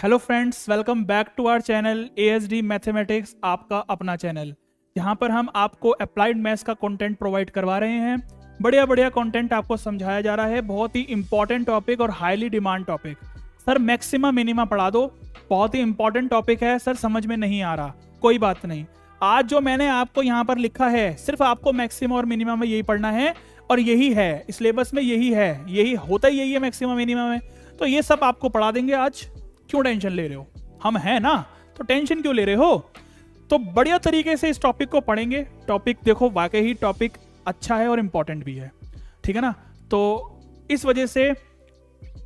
Hello friends, welcome back to our channel ASD mathematics, आपका अपना चैनल। यहाँ पर हम आपको अप्लाइड मैथ्स का कंटेंट प्रोवाइड करवा रहे हैं। बढ़िया बढ़िया कंटेंट आपको समझाया जा रहा है। बहुत ही इंपॉर्टेंट टॉपिक और highly demand topic. Sir maxima minima पढ़ा दो, बहुत ही इंपॉर्टेंट टॉपिक है सर, समझ में नहीं आ रहा, कोई बात नहीं। आज जो मैंने आपको यहाँ पर लिखा है, सिर्फ आपको मैक्सिमा और मिनिमा में यही पढ़ना है और यही है सिलेबस में, यही है, यही होता ही यही है मैक्सिमा मिनिमा में। तो ये सब आपको पढ़ा देंगे आज। क्यों टेंशन ले रहे हो? हम हैं ना, तो टेंशन क्यों ले रहे हो? तो बढ़िया तरीके से इस टॉपिक को पढ़ेंगे। टॉपिक देखो, वाकई ही टॉपिक अच्छा है और इंपॉर्टेंट भी है, ठीक है ना। तो इस वजह से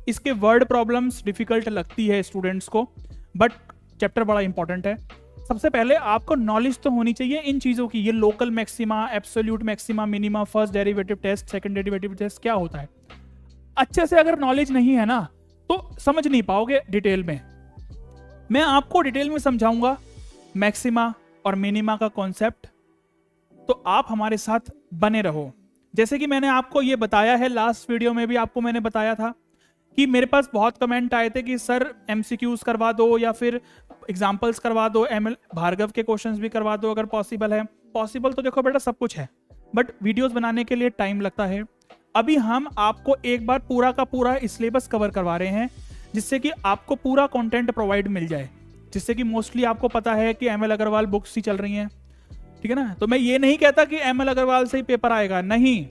इसके वर्ड प्रॉब्लम्स डिफिकल्ट लगती है स्टूडेंट्स को, बट चैप्टर बड़ा इंपॉर्टेंट है। सबसे पहले आपको नॉलेज तो होनी चाहिए इन चीज़ों की। ये local maxima, absolute maxima, minima, first derivative test, second derivative test क्या होता है, अच्छे से अगर नॉलेज नहीं है ना तो समझ नहीं पाओगे डिटेल में। मैं आपको डिटेल में समझाऊंगा मैक्सिमा और मिनिमा का कॉन्सेप्ट, तो आप हमारे साथ बने रहो। जैसे कि मैंने आपको ये बताया है, लास्ट वीडियो में भी आपको मैंने बताया था कि मेरे पास बहुत कमेंट आए थे कि सर MCQs करवा दो या फिर एग्जाम्पल्स करवा दो, ML भार्गव के क्वेश्चंस भी करवा दो अगर पॉसिबल है। पॉसिबल तो देखो बेटा सब कुछ है, बट वीडियोस बनाने के लिए टाइम लगता है। अभी हम आपको एक बार पूरा का पूरा सिलेबस कवर करवा रहे हैं, जिससे कि आपको पूरा कंटेंट प्रोवाइड मिल जाए। जिससे कि मोस्टली आपको पता है कि ML अग्रवाल बुक्स ही चल रही हैं, ठीक है ना। तो मैं ये नहीं कहता कि ML अग्रवाल से ही पेपर आएगा, नहीं।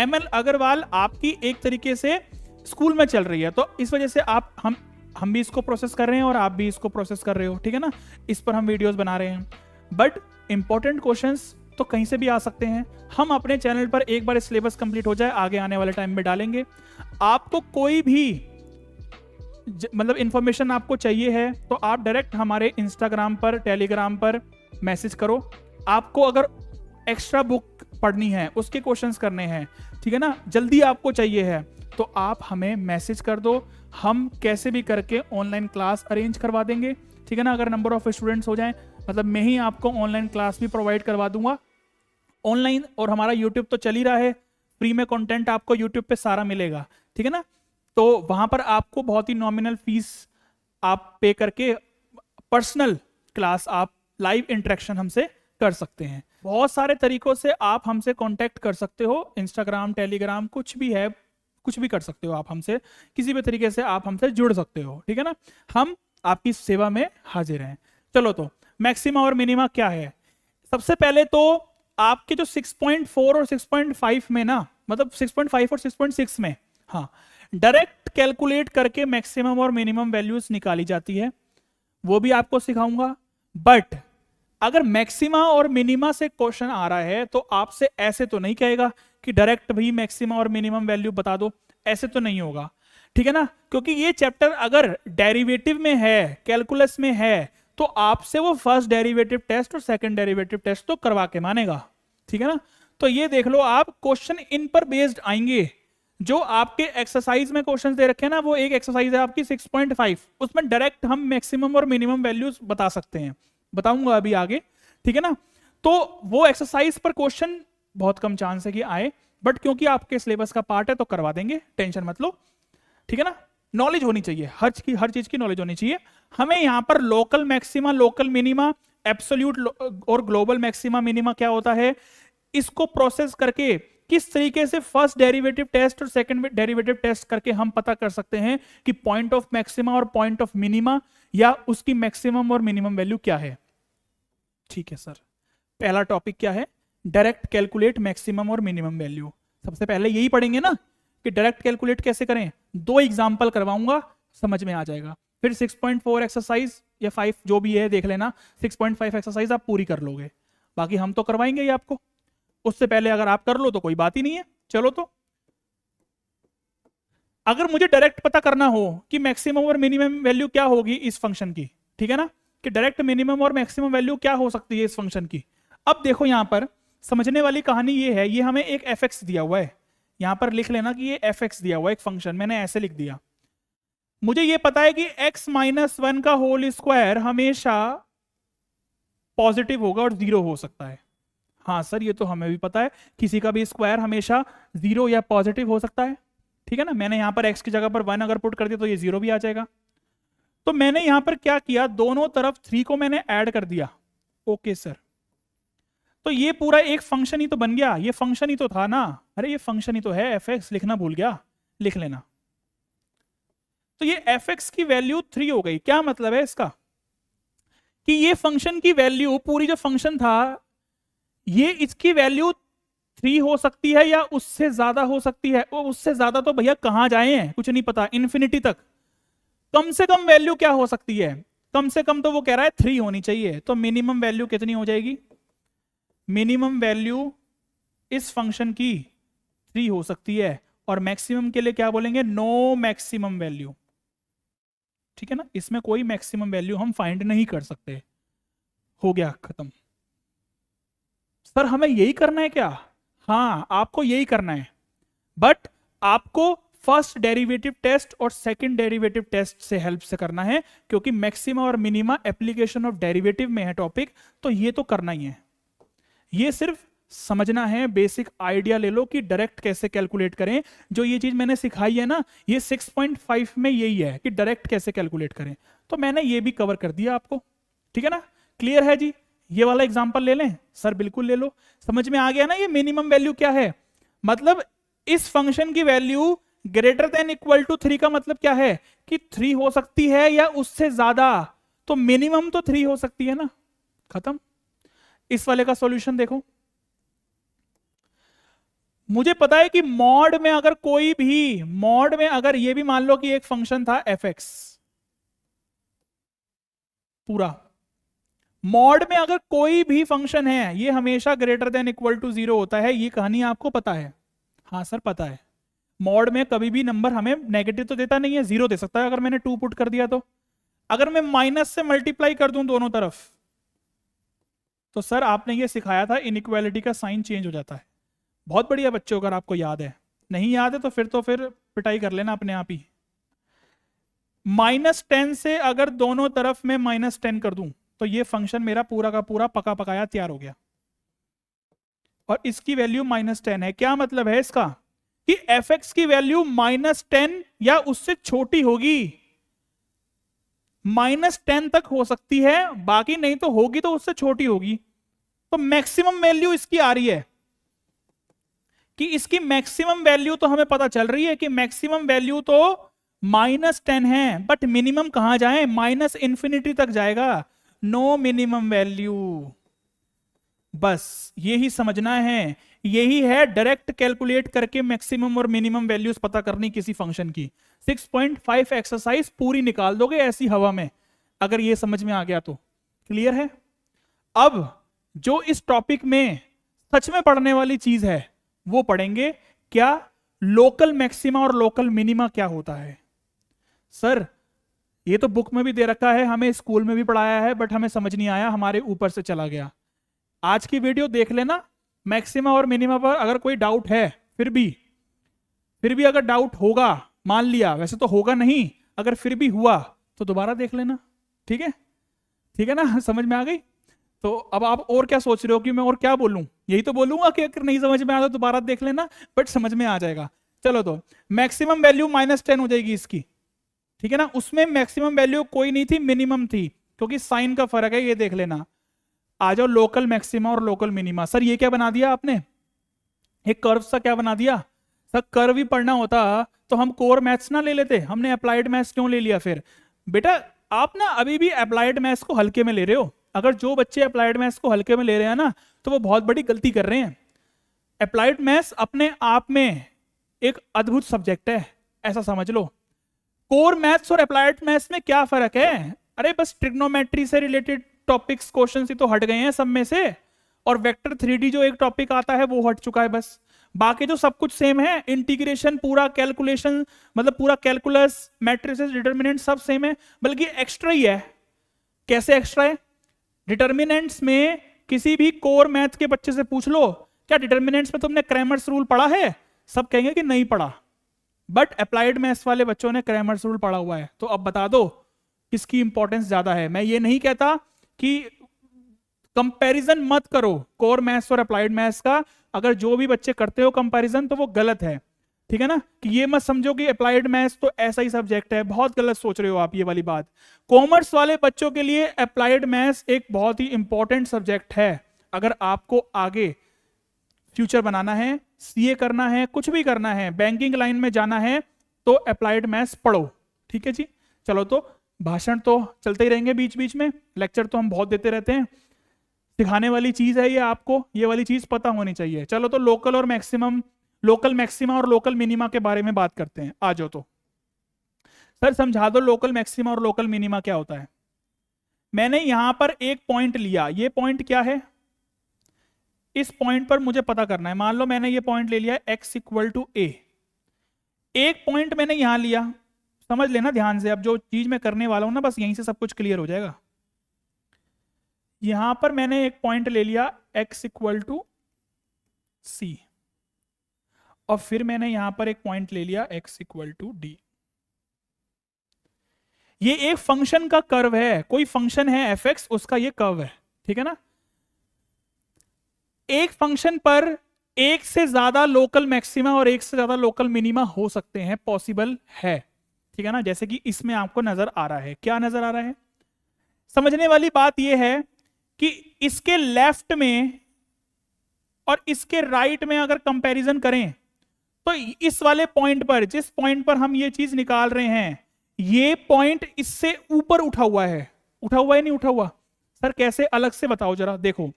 ML अग्रवाल आपकी एक तरीके से स्कूल में चल रही है, तो इस वजह से आप हम भी इसको प्रोसेस कर रहे हैं और आप भी इसको प्रोसेस कर रहे हो, ठीक है ना। इस पर हम वीडियोस बना रहे हैं, बट इंपॉर्टेंट क्वेश्चंस तो कहीं से भी आ सकते हैं। हम अपने चैनल पर एक बार सिलेबस कंप्लीट हो जाए, आगे आने वाले टाइम में डालेंगे। आपको कोई भी मतलब इंफॉर्मेशन आपको चाहिए है तो आप डायरेक्ट हमारे इंस्टाग्राम पर, टेलीग्राम पर मैसेज करो। आपको अगर एक्स्ट्रा बुक पढ़नी है, उसके क्वेश्चंस करने हैं, ठीक है ना, जल्दी आपको चाहिए है, तो आप हमें मैसेज कर दो। हम कैसे भी करके ऑनलाइन क्लास अरेंज करवा देंगे, ठीक है ना। अगर नंबर ऑफ स्टूडेंट्स हो जाएं, मतलब मैं ही आपको ऑनलाइन क्लास भी प्रोवाइड करवा दूंगा ऑनलाइन। और हमारा यूट्यूब तो चल ही रहा है, फ्री में कंटेंट आपको यूट्यूब पे सारा मिलेगा, ठीक है ना। तो वहां पर आपको बहुत ही नॉमिनल फीस आप पे करके पर्सनल क्लास, आप लाइव इंटरेक्शन हमसे कर सकते हैं। बहुत सारे तरीकों से आप हमसे कांटेक्ट कर सकते हो, इंस्टाग्राम, टेलीग्राम, कुछ भी है, कुछ भी कर सकते हो आप हमसे, किसी भी तरीके से आप हमसे जुड़ सकते हो, ठीक है ना। हम आपकी सेवा में हाजिर हैं। चलो, तो मैक्सिमा और मिनिमा क्या है। सबसे पहले तो आपके जो 6.4 और 6.5 में ना, मतलब 6.5 और 6.6 में, हाँ, डायरेक्ट कैलकुलेट करके मैक्सिमम और मिनिमम वैल्यूज निकाली जाती है, वो भी आपको सिखाऊंगा। बट अगर मैक्सिमा और मिनिमा से क्वेश्चन आ रहा है तो आपसे ऐसे तो नहीं कहेगा कि डायरेक्ट भी मैक्सिमा और मिनिमम वैल्यू बता दो, ऐसे तो नहीं होगा, ठीक है ना। क्योंकि ये चैप्टर अगर डेरिवेटिव में है, कैलकुलस में है, तो आपसे वो फर्स्ट डेरिवेटिव टेस्ट और सेकंड डेरिवेटिव टेस्ट तो करवा के मानेगा, ठीक है ना। तो ये देख लो आप, क्वेश्चन इन पर बेस्ड आएंगे। जो आपके एक्सरसाइज में क्वेश्चन दे रखे हैं ना, वो एक एक्सरसाइज है आपकी 6.5, उसमें डायरेक्ट हम मैक्सिमम और मिनिमम वैल्यूज बता सकते हैं, बताऊंगा अभी आगे, ठीक है ना। तो वो एक्सरसाइज पर क्वेश्चन बहुत कम चांस है कि आए, बट क्योंकि आपके सिलेबस का पार्ट है तो करवा देंगे, टेंशन मत लो, ठीक है ना। नॉलेज होनी चाहिए, हर चीज की नॉलेज होनी चाहिए। हमें यहाँ पर local maxima, local minima, absolute और ग्लोबल मैक्सिमा मिनिमा क्या होता है, इसको प्रोसेस करके किस तरीके से फर्स्ट डेरिवेटिव टेस्ट और सेकंड डेरिवेटिव टेस्ट करके हम पता कर सकते हैं कि पॉइंट ऑफ मैक्सिमा और पॉइंट ऑफ मिनिमा या उसकी मैक्सिमम और मिनिमम वैल्यू क्या है, ठीक है सर। पहला टॉपिक क्या है, डायरेक्ट कैलकुलेट मैक्सिमम और मिनिमम वैल्यू। सबसे पहले यही पढ़ेंगे ना कि डायरेक्ट कैलकुलेट कैसे करें। 2 एग्जांपल करवाऊंगा, समझ में आ जाएगा। फिर 6.4 एक्सरसाइज या 5 जो भी है देख लेना, 6.5 एक्सरसाइज आप पूरी कर लोगे, बाकी हम तो करवाएंगे ही आपको। उससे पहले अगर आप कर लो तो कोई बात ही नहीं है। चलो, तो अगर मुझे डायरेक्ट पता करना हो कि मैक्सिमम और मिनिमम वैल्यू क्या होगी इस फंक्शन की, ठीक है ना, कि डायरेक्ट मिनिमम और मैक्सिमम वैल्यू क्या हो सकती है इस फंक्शन की। अब देखो यहां पर समझने वाली कहानी ये है, ये हमें एक fx दिया हुआ है, यहां पर लिख लेना कि ये fx दिया हुआ है एक फंक्शन, मैंने ऐसे लिख दिया। मुझे ये पता है कि x-1 का होल स्क्वायर हमेशा पॉजिटिव होगा और 0 हो सकता है। हाँ सर, ये तो हमें भी पता है, किसी का भी स्क्वायर हमेशा 0 या पॉजिटिव हो सकता है, ठीक है ना। मैंने यहां पर x की जगह पर 1 अगर पुट कर दिया तो ये 0 भी आ जाएगा। तो मैंने यहां पर क्या किया, दोनों तरफ 3 को मैंने ऐड कर दिया। ओके सर, तो ये पूरा एक फंक्शन ही तो बन गया, ये फंक्शन ही तो था ना, अरे ये फंक्शन ही तो है, एफ एक्स लिखना भूल गया, लिख लेना। तो ये एफ एक्स की वैल्यू 3 हो गई। क्या मतलब है इसका, कि ये फंक्शन की वैल्यू, पूरी जो फंक्शन था ये, इसकी वैल्यू 3 हो सकती है या उससे ज्यादा हो सकती है। वो उससे ज्यादा तो भैया कहां जाए हैं, कुछ नहीं पता, इन्फिनिटी तक। कम से कम वैल्यू क्या हो सकती है, कम से कम तो वो कह रहा है 3 होनी चाहिए। तो मिनिमम वैल्यू कितनी हो जाएगी, मिनिमम वैल्यू इस फंक्शन की 3 हो सकती है। और मैक्सिमम के लिए क्या बोलेंगे, नो मैक्सिमम वैल्यू। ठीक है ना, इसमें कोई मैक्सिमम वैल्यू हम फाइंड नहीं कर सकते। हो गया खत्म। सर हमें यही करना है क्या, हाँ आपको यही करना है, बट आपको फर्स्ट डेरिवेटिव टेस्ट और सेकंड डेरिवेटिव टेस्ट से हेल्प से करना है, क्योंकि मैक्सिमा और मिनिमा एप्लीकेशन ऑफ डेरिवेटिव में है टॉपिक, तो ये तो करना ही है। ये सिर्फ समझना है, बेसिक आइडिया ले लो कि डायरेक्ट कैसे कैलकुलेट करें। जो ये चीज मैंने सिखाई है ना, ये 6.5 में यही है कि डायरेक्ट कैसे कैलकुलेट करें, तो मैंने ये भी कवर कर दिया आपको। ठीक है ना, क्लियर है जी। ये वाला एग्जांपल ले लें सर, बिल्कुल ले लो। समझ में आ गया ना ये मिनिमम वैल्यू क्या है, मतलब इस फंक्शन की value greater than equal to 3 का मतलब क्या है कि 3 हो सकती है या उससे ज्यादा, तो मिनिमम तो 3 हो सकती है ना, खत्म। इस वाले का सॉल्यूशन देखो, मुझे पता है कि मॉड में अगर कोई भी, मॉड में अगर ये भी मान लो कि एक फंक्शन था एफ एक्स, पूरा मॉड में अगर कोई भी फंक्शन है ये हमेशा ग्रेटर देन इक्वल टू 0 होता है, ये कहानी आपको पता है। हाँ सर पता है, मॉड में कभी भी नंबर हमें नेगेटिव तो देता नहीं है, 0 दे सकता है अगर मैंने 2 पुट कर दिया तो। अगर मैं माइनस से मल्टीप्लाई कर दूं दोनों तरफ, तो सर आपने ये सिखाया था इनइक्वालिटी का साइन चेंज हो जाता है। बहुत बढ़िया बच्चों, अगर आपको याद है, नहीं याद है तो फिर पिटाई कर लेना अपने आप ही। -10 से अगर दोनों तरफ में -10 कर दूं, तो ये फंक्शन मेरा पूरा का पूरा पका पकाया तैयार हो गया, और इसकी वैल्यू -10 है। क्या मतलब है इसका, कि एफ एक्स की वैल्यू -10 या उससे छोटी होगी, -10 तक हो सकती है, बाकी नहीं तो होगी तो उससे छोटी होगी। तो मैक्सिमम वैल्यू इसकी आ रही है, कि इसकी मैक्सिमम वैल्यू तो हमें पता चल रही है कि मैक्सिमम वैल्यू तो -10 है, बट मिनिमम कहां जाए, -इन्फिनिटी तक जाएगा, नो मिनिमम वैल्यू। बस यही समझना है, यही है डायरेक्ट कैलकुलेट करके मैक्सिमम और मिनिमम वैल्यूज पता करनी किसी फंक्शन की। 6.5 एक्सरसाइज पूरी निकाल दोगे ऐसी हवा में, अगर ये समझ में आ गया तो। क्लियर है। अब जो इस टॉपिक में सच में पढ़ने वाली चीज है वो पढ़ेंगे, क्या लोकल मैक्सिमा और लोकल मिनिमा क्या होता है। सर ये तो बुक में भी दे रखा है, हमें स्कूल में भी पढ़ाया है, बट हमें समझ नहीं आया, हमारे ऊपर से चला गया। आज की वीडियो देख लेना, मैक्सिमा और मिनिमा पर अगर कोई डाउट है, फिर भी अगर डाउट होगा, मान लिया वैसे तो होगा नहीं, अगर फिर भी हुआ तो दोबारा देख लेना। ठीक है, ठीक है ना, समझ में आ गई। तो अब आप और क्या सोच रहे हो कि मैं और क्या बोलूं, यही तो बोलूंगा कि अगर नहीं समझ में आता दोबारा देख लेना, बट समझ में आ जाएगा। चलो, तो मैक्सिमम वैल्यू -10 हो जाएगी इसकी। ठीक है ना, उसमें मैक्सिमम वैल्यू कोई नहीं थी, मिनिमम थी, क्योंकि साइन का फर्क है, ये देख लेना। आ जाओ लोकल मैक्सिमा और लोकल मिनिमा। सर ये क्या बना दिया आपने, एक कर्व सा क्या बना दिया। सर कर्व ही पढ़ना होता तो हम कोर मैथ्स ना ले लेते, हमने अप्लाइड मैथ्स क्यों ले लिया फिर। बेटा आप ना अभी भी अप्लाइड मैथ्स को हल्के में ले रहे हो। अगर जो बच्चे अप्लाइड मैथ्स को हल्के में ले रहे हैं ना, तो वो बहुत बड़ी गलती कर रहे हैं। अप्लाइड मैथ्स अपने आप में एक अद्भुत सब्जेक्ट है, ऐसा समझ लो। कोर मैथ्स और अप्लाइड मैथ्स में क्या फर्क है, अरे बस ट्रिग्नोमेट्री से रिलेटेड टॉपिक्स क्वेश्चन ही तो हट गए हैं सब में से, और वेक्टर 3D जो एक टॉपिक आता है वो हट चुका है बस। बाकी जो सब कुछ सेम है, इंटीग्रेशन, पूरा कैलकुलेशन, मतलब पूरा कैलकुलस, मैट्रिसेस, डिटर्मिनेंट सब सेम है, बल्कि एक्स्ट्रा ही है। कैसे एक्स्ट्रा है, डिटर्मिनेंट्स में किसी भी कोर मैथ के बच्चे से पूछ लो, क्या डिटर्मिनेंट्स में तुमने क्रैमर्स रूल पढ़ा है, सब कहेंगे कि नहीं पढ़ा। बट अप्लाइड मैथ्स वाले बच्चों ने क्रैमर्स रूल पढ़ा हुआ है। तो अब बता दो किसकी इंपॉर्टेंस ज्यादा है। मैं ये नहीं कहता कि कंपैरिजन मत करो कोर मैथ्स और अप्लाइड मैथ्स का, अगर जो भी बच्चे करते हो कंपैरिजन तो वो गलत है। ठीक है ना, कि ये मत समझो कि अप्लाइड मैथ्स तो ऐसा ही सब्जेक्ट है, बहुत गलत सोच रहे हो आप ये वाली बात। कॉमर्स वाले बच्चों के लिए अप्लाइड मैथ्स एक बहुत ही इंपॉर्टेंट सब्जेक्ट है। अगर आपको आगे फ्यूचर बनाना है, सीए करना है, कुछ भी करना है, बैंकिंग लाइन में जाना है, तो अप्लाइड मैथ्स पढ़ो। ठीक है जी। चलो, तो भाषण तो चलते ही रहेंगे बीच बीच में, लेक्चर तो हम बहुत देते रहते हैं, सिखाने वाली चीज है ये, आपको ये वाली चीज पता होनी चाहिए। चलो, तो लोकल और मैक्सिमम, लोकल मैक्सिमा और लोकल मिनिमा के बारे में बात करते हैं। आ जाओ, तो सर समझा दो लोकल मैक्सिमा और लोकल मिनिमा क्या होता है। मैंने यहां पर एक पॉइंट लिया, ये पॉइंट क्या है, इस पॉइंट पर मुझे पता करना है। मान लो मैंने ये पॉइंट ले लिया x इक्वल टू ए, एक पॉइंट मैंने यहां लिया, समझ लेना ध्यान से, अब जो चीज मैं करने वाला हूं ना, बस यहीं से सब कुछ क्लियर हो जाएगा। यहां पर मैंने एक पॉइंट ले लिया x इक्वल टू सी, और फिर मैंने यहां पर एक पॉइंट ले लिया x इक्वल टू डी। ये एक फंक्शन का कर्व है, कोई फंक्शन है fx, उसका ये कर्व है। ठीक है ना, एक फंक्शन पर एक से ज्यादा लोकल मैक्सिमा और एक से ज्यादा लोकल मिनिमा हो सकते हैं, पॉसिबल है। ठीक है ना, जैसे कि इसमें आपको नजर आ रहा है, क्या नजर आ रहा है, समझने वाली बात यह है कि इसके लेफ्ट में और इसके राइट में अगर कंपैरिजन करें, तो इस वाले पॉइंट पर, जिस पॉइंट पर हम ये चीज निकाल रहे हैं, ये पॉइंट इससे ऊपर उठा हुआ है। उठा हुआ है नहीं उठा हुआ, सर कैसे, अलग से बताओ जरा। देखो,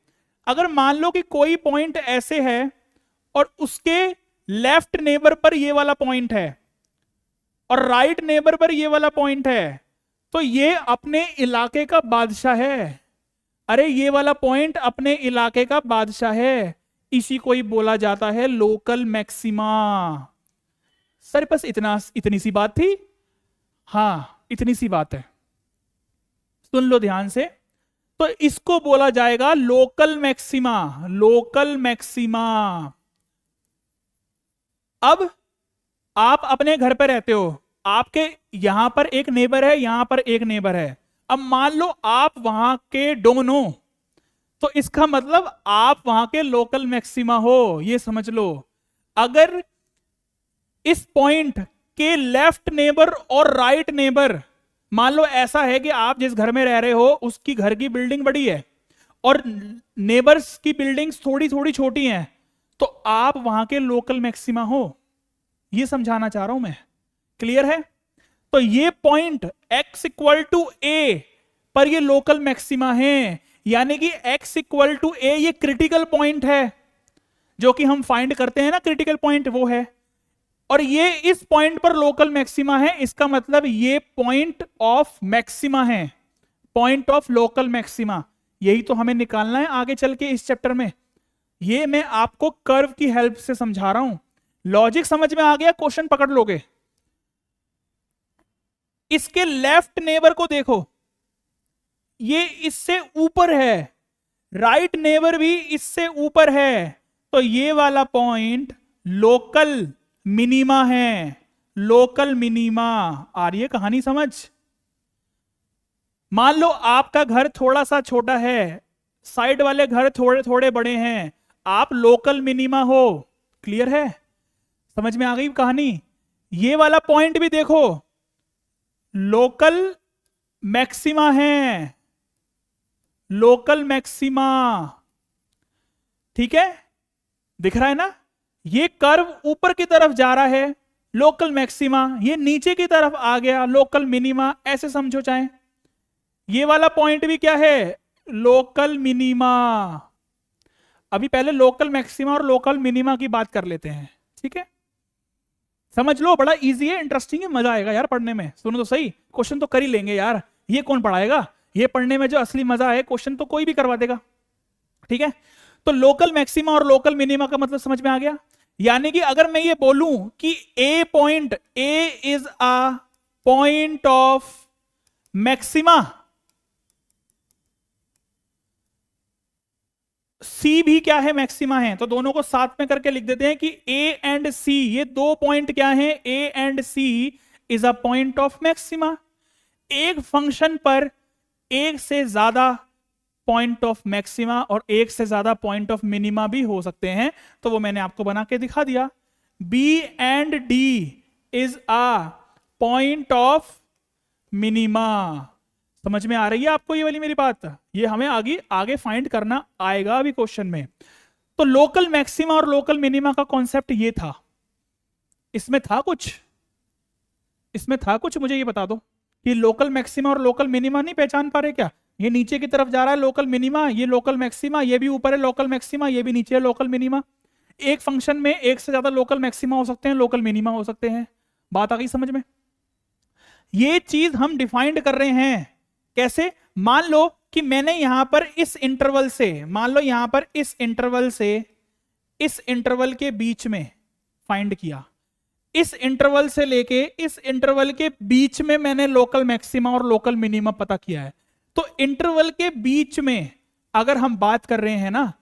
अगर मान लो कि कोई पॉइंट ऐसे है और उसके लेफ्ट नेबर पर ये वाला पॉइंट है और राइट नेबर पर ये वाला पॉइंट है, तो ये अपने इलाके का बादशाह है। अरे ये वाला पॉइंट अपने इलाके का बादशाह है, इसी को ही बोला जाता है लोकल मैक्सिमा। सर बस इतनी सी बात थी, हाँ इतनी सी बात है, सुन लो ध्यान से। तो इसको बोला जाएगा लोकल मैक्सिमा, लोकल मैक्सिमा। अब आप अपने घर पर रहते हो, आपके यहां पर एक नेबर है, यहां पर एक नेबर है। अब मान लो आप वहां के डोन हो, तो इसका मतलब आप वहां के लोकल मैक्सिमा हो, ये समझ लो। अगर इस पॉइंट के लेफ्ट नेबर और राइट नेबर, मान लो ऐसा है कि आप जिस घर में रह रहे हो उसकी घर की बिल्डिंग बड़ी है और नेबर्स की बिल्डिंग्स थोड़ी थोड़ी छोटी हैं, तो आप वहां के लोकल मैक्सिमा हो, ये समझाना चाह रहा हूं मैं। क्लियर है? तो ये पॉइंट x इक्वल टू ए पर ये लोकल मैक्सिमा है, यानी कि x इक्वल टू ए ये क्रिटिकल पॉइंट है, जो कि हम फाइंड करते हैं ना, क्रिटिकल पॉइंट वो है, और ये इस पॉइंट पर लोकल मैक्सिमा है। इसका मतलब ये पॉइंट ऑफ मैक्सिमा है, पॉइंट ऑफ लोकल मैक्सिमा। यही तो हमें निकालना है आगे चल के इस चैप्टर में। ये मैं आपको कर्व की हेल्प से समझा रहा हूं, लॉजिक समझ में आ गया, क्वेश्चन पकड़ लोगे। इसके लेफ्ट नेबर को देखो, ये इससे ऊपर है, राइट नेबर भी इससे ऊपर है, तो ये वाला पॉइंट लोकल मिनिमा है, लोकल मिनिमा। आ रही है कहानी समझ? मान लो आपका घर थोड़ा सा छोटा है, साइड वाले घर थोड़े थोड़े बड़े हैं, आप लोकल मिनिमा हो। क्लियर है? समझ में आ गई कहानी? ये वाला पॉइंट भी देखो, लोकल मैक्सिमा है, लोकल मैक्सिमा। ठीक है, दिख रहा है ना? ये कर्व ऊपर की तरफ जा रहा है, लोकल मैक्सिमा, ये नीचे की तरफ आ गया, लोकल मिनिमा। ऐसे समझो चाहे। ये वाला पॉइंट भी क्या है? Local minima. अभी पहले लोकल मैक्सिमा और लोकल मिनिमा की बात कर लेते हैं। ठीक है, समझ लो, बड़ा इजी है, इंटरेस्टिंग है, मजा आएगा यार पढ़ने में। सुनो तो सही, क्वेश्चन तो कर ही लेंगे यार, ये कौन पढ़ाएगा? ये पढ़ने में जो असली मजा है, क्वेश्चन तो कोई भी करवा देगा। ठीक है, तो लोकल मैक्सिमा और लोकल मिनिमा का मतलब समझ में आ गया। यानी कि अगर मैं ये बोलूं कि A point, A is a point of maxima, C भी क्या है? मैक्सिमा है। तो दोनों को साथ में करके लिख देते हैं कि ए एंड सी, ये दो पॉइंट क्या है? A and C is a point of maxima. एक फंक्शन पर एक से ज्यादा पॉइंट ऑफ मैक्सिमा और एक से ज्यादा पॉइंट ऑफ मिनिमा भी हो सकते हैं, तो वो मैंने आपको बना के दिखा दिया। B and D is a point of minima. समझ में आ रही है आपको ये वाली मेरी बात? ये हमें आगे आगे फाइंड करना आएगा अभी क्वेश्चन में। तो लोकल मैक्सिमा और लोकल मिनिमा का कॉन्सेप्ट ये था। इसमें था कुछ, इसमें था कुछ, मुझे ये बता दो कि लोकल मैक्सिमा और लोकल मिनिमा नहीं पहचान पा रहे क्या? ये नीचे की तरफ जा रहा है लोकल मिनिमा, ये लोकल मैक्सिमा, ये भी ऊपर है लोकल मैक्सिमा, ये भी नीचे है लोकल मिनिमा। एक फंक्शन में एक से ज्यादा लोकल मैक्सिमा हो सकते हैं, लोकल मिनिमा हो सकते हैं। बात आ गई समझ में? ये चीज हम डिफाइंड कर रहे हैं कैसे? मान लो कि मैंने यहां पर इस इंटरवल से, मान लो यहां पर इस इंटरवल से इस इंटरवल के बीच में फाइंड किया, इस इंटरवल से लेके इस इंटरवल के बीच में मैंने लोकल मैक्सिमा और लोकल मिनिमा पता किया है। तो इंटरवल के बीच में अगर हम बात कर रहे हैं ना,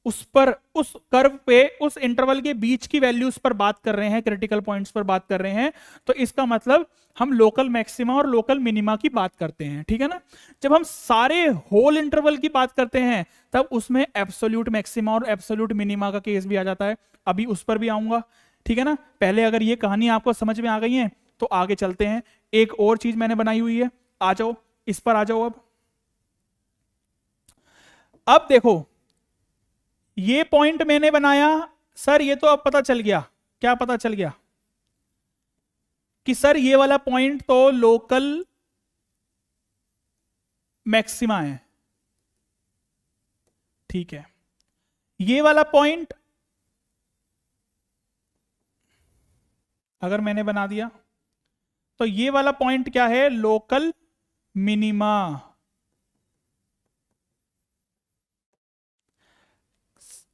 उस पर, उस कर्व पे, उस इंटरवल के बीच की वैल्यूज पर बात कर रहे हैं, क्रिटिकल पॉइंट्स पर बात कर रहे हैं, तो इसका मतलब हम लोकल मैक्सिमा और लोकल मिनिमा की बात करते हैं। ठीक है ना? जब हम सारे होल इंटरवल की बात करते हैं तब उसमें एब्सोल्यूट मैक्सिमा और एब्सोल्यूट मिनिमा का केस भी आ जाता है। अभी उस पर भी आऊंगा। ठीक है ना? पहले अगर ये कहानी आपको समझ में आ गई है तो आगे चलते हैं। एक और चीज मैंने बनाई हुई है, आ जाओ इस पर आ जाओ। अब देखो, ये पॉइंट मैंने बनाया सर, ये तो अब पता चल गया। क्या पता चल गया? कि सर ये वाला पॉइंट तो लोकल मैक्सिमा है। ठीक है, ये वाला पॉइंट अगर मैंने बना दिया तो ये वाला पॉइंट क्या है? Local minima.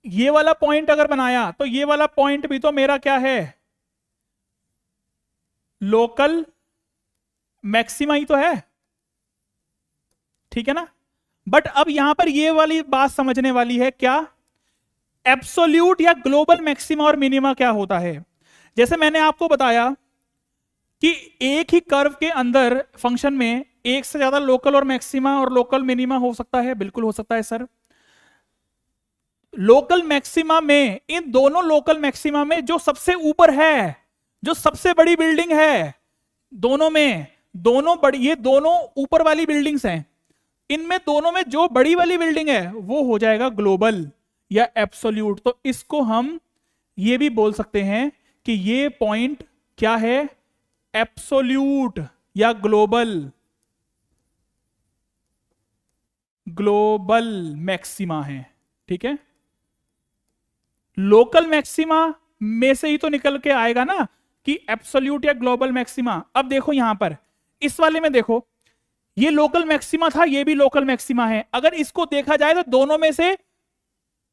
ये वाला पॉइंट अगर बनाया तो ये वाला पॉइंट भी तो मेरा क्या है? लोकल मैक्सिमा ही तो है। ठीक है ना? बट अब यहां पर ये वाली बात समझने वाली है, क्या एब्सोल्यूट या ग्लोबल मैक्सिमा और मिनिमा क्या होता है। जैसे मैंने आपको बताया कि एक ही कर्व के अंदर फंक्शन में एक से ज्यादा लोकल और मैक्सिमा और लोकल मिनिमा हो सकता है। बिल्कुल हो सकता है सर। लोकल मैक्सिमा में, इन दोनों लोकल मैक्सिमा में जो सबसे ऊपर है, जो सबसे बड़ी बिल्डिंग है, दोनों में, दोनों बड़ी, ये दोनों ऊपर वाली बिल्डिंग्स हैं, इनमें दोनों में जो बड़ी वाली बिल्डिंग है वो हो जाएगा ग्लोबल या एब्सोल्यूट। तो इसको हम ये भी बोल सकते हैं कि ये पॉइंट क्या है? एब्सोल्यूट या ग्लोबल, ग्लोबल मैक्सिमा है। ठीक है? लोकल मैक्सिमा में से ही तो निकल के आएगा ना कि एब्सोल्यूट या ग्लोबल मैक्सिमा। अब देखो यहां पर इस वाले में देखो, ये लोकल मैक्सिमा था, ये भी लोकल मैक्सिमा है। अगर इसको देखा जाए तो दोनों में से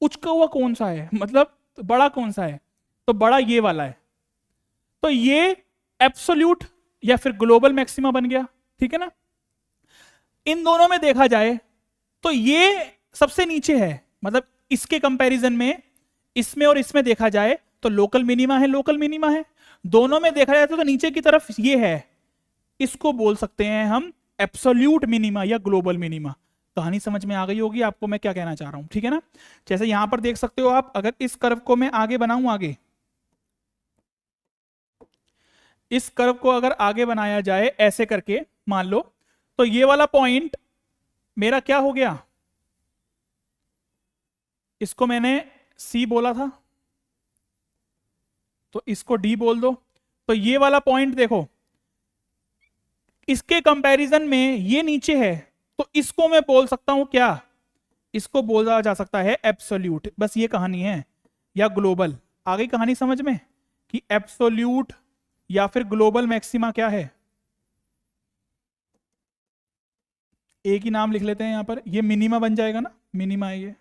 उचका हुआ कौन सा है, मतलब बड़ा कौन सा है? तो बड़ा ये वाला है। तो ये एब्सोल्यूट या फिर ग्लोबल मैक्सिमा बन गया। ठीक है ना? इन दोनों में देखा जाए तो ये सबसे नीचे है, मतलब इसके कंपैरिजन में, इसमें और इसमें देखा जाए तो लोकल मिनिमा है, लोकल मिनिमा है। दोनों में देखा जाए तो नीचे की तरफ ये है, इसको बोल सकते हैं हम एब्सोल्यूट मिनिमा या ग्लोबल मिनिमा। कहानी समझ में आ गई होगी आपको मैं क्या कहना चाह रहा हूं। ठीक है ना? जैसे यहां पर देख सकते हो आप, अगर इस कर्व को मैं आगे बनाऊं, आगे इस कर्व को अगर आगे बनाया जाए ऐसे करके मान लो, तो ये वाला पॉइंट मेरा क्या हो गया? इसको मैंने C बोला था तो इसको D बोल दो। तो ये वाला पॉइंट देखो, इसके कंपैरिजन में ये नीचे है, तो इसको मैं बोल सकता हूं क्या? इसको बोला जा सकता है एब्सोल्यूट। बस ये कहानी है, या ग्लोबल। आ गई कहानी समझ में कि एब्सोल्यूट या फिर ग्लोबल मैक्सिमा क्या है? एक ही नाम लिख लेते हैं यहां पर, ये मिनिमा बन जाएगा ना, मिनिमा है ये,